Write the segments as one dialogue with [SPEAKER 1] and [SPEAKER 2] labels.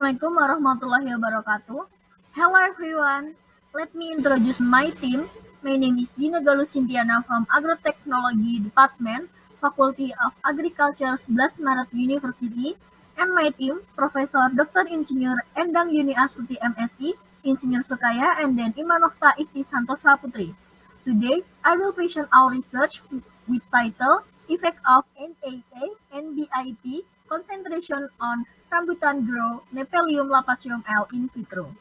[SPEAKER 1] Assalamualaikum warahmatullahi wabarakatuh. Hello everyone. Let me introduce my team. My name is Dina Galus Sintiana from Agrotechnology Department, Faculty of Agriculture 11 Maret University, and my team, Professor Dr. Insinyur Endang Yuni Astuti MSI, Insinyur Sukaya, and then Imanokta Ikti Santosa Putri. Today, I will present our research with title Effect of NAA and BIP Concentration on Rambutan grow Nephelium lappaceum L in vitro.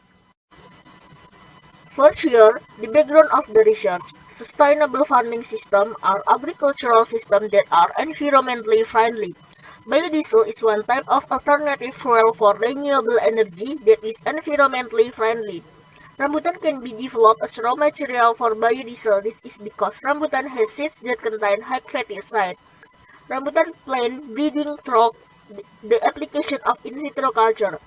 [SPEAKER 2] First here, the background of the research. Sustainable farming systems are agricultural systems that are environmentally friendly. Biodiesel is one type of alternative fuel for renewable energy that is environmentally friendly. Rambutan can be developed as raw material for biodiesel. This is because rambutan has seeds that contain high fatty acids. Rambutan plant breeding through the application of in vitro culture.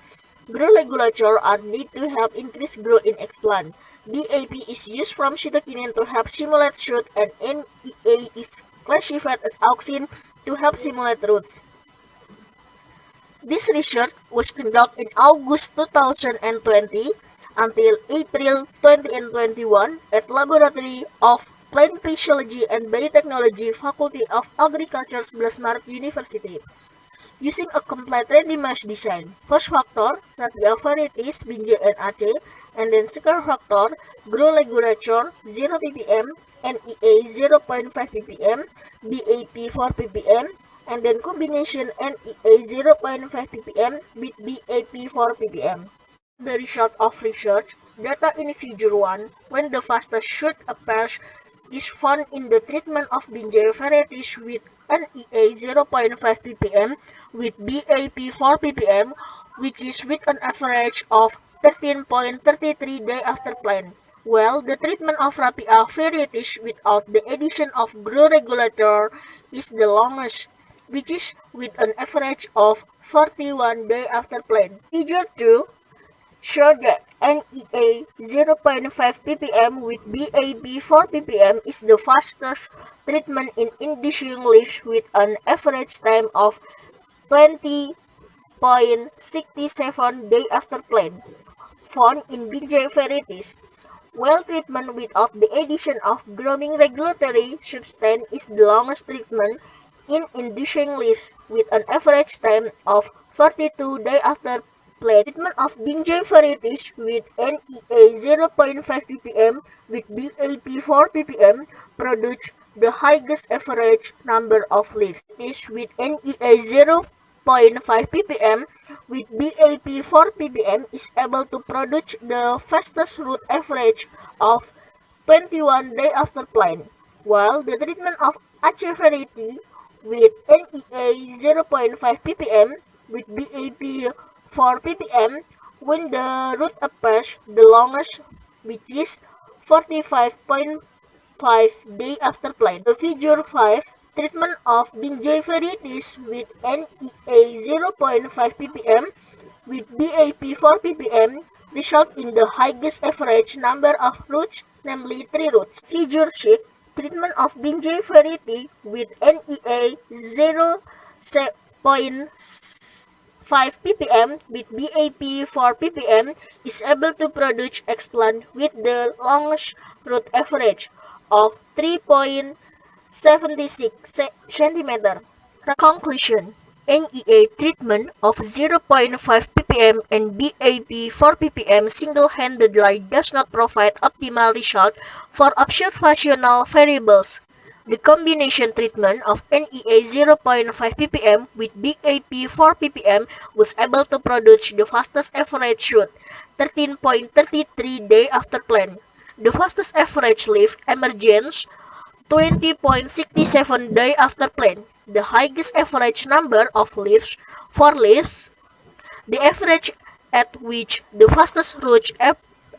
[SPEAKER 2] Grow regulator are needed to help increase growth in eggplant. BAP is used from cytokinin to help stimulate shoot, and NEA is classified as auxin to help stimulate roots. This research was conducted in August 2020 until April 2021 at Laboratory of Plant Physiology and Biotechnology, Faculty of Agriculture, 11 Maret University. Using a complete randomized design. First factor, Rapia varieties Binjai and Aceh, and then second factor, grow regulator 0 ppm, NEA 0.5 ppm, BAP 4 ppm, and then combination NEA 0.5 ppm with BAP 4 ppm. The result of research, data in figure 1, when the fastest shoot appears is found in the treatment of Binjai varieties with NEA 0.5 ppm with BAP 4 ppm, which is with an average of 13.33 day after plant. Well, the treatment of Rapia varieties without the addition of grow regulator is the longest, which is with an average of 41 day after plant. Figure 2 show that NEA 0.5 ppm with BAP 4 ppm is the fastest treatment in inducing leaves with an average time of 20.67 day after plant, found in Binjai varieties. While treatment without the addition of growing regulatory substance is the longest treatment in inducing leaves with an average time of 42 days after plant. Treatment of Binjai varieties with NEA 0.5 ppm with BAP 4 ppm produce the highest average number of leaves. This with NEA 0.5 ppm with BAP 4 ppm is able to produce the fastest root average of 21 days after plant, while the treatment of Aceh variety with NEA 0.5 ppm with BAP 4 ppm when the root appears the longest, which is 45.5 days after plant. The figure 5 treatment of Binjai varieties with NEA 0.5 ppm with BAP 4 ppm result in the highest average number of roots, namely 3 roots. Figure 6 treatment of Binjai variety with NEA 0.5 ppm with BAP 4 ppm is able to produce eggplant with the longest root average of 3.76 cm. Conclusion: NEA treatment of 0.5 ppm and BAP 4 ppm single-handedly does not provide optimal result for observational variables. The combination treatment of NEA 0.5 ppm with BAP 4 ppm was able to produce the fastest average shoot, 13.33 days after plant. The fastest average leaf emergence, 20.67 days after plant. The highest average number of leaves, 4 leaves. The average at which the fastest roots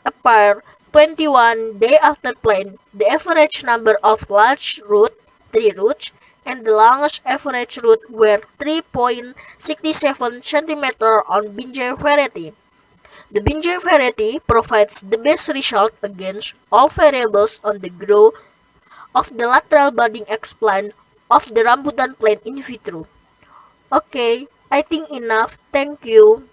[SPEAKER 2] appear, 21 days after plant. The average number of large root, 3 roots, and the longest average root were 3.67 cm on Binjai variety. The Binjai variety provides the best result against all variables on the growth of the lateral budding eggplant of the rambutan plant in vitro. Okay, I think enough. Thank you.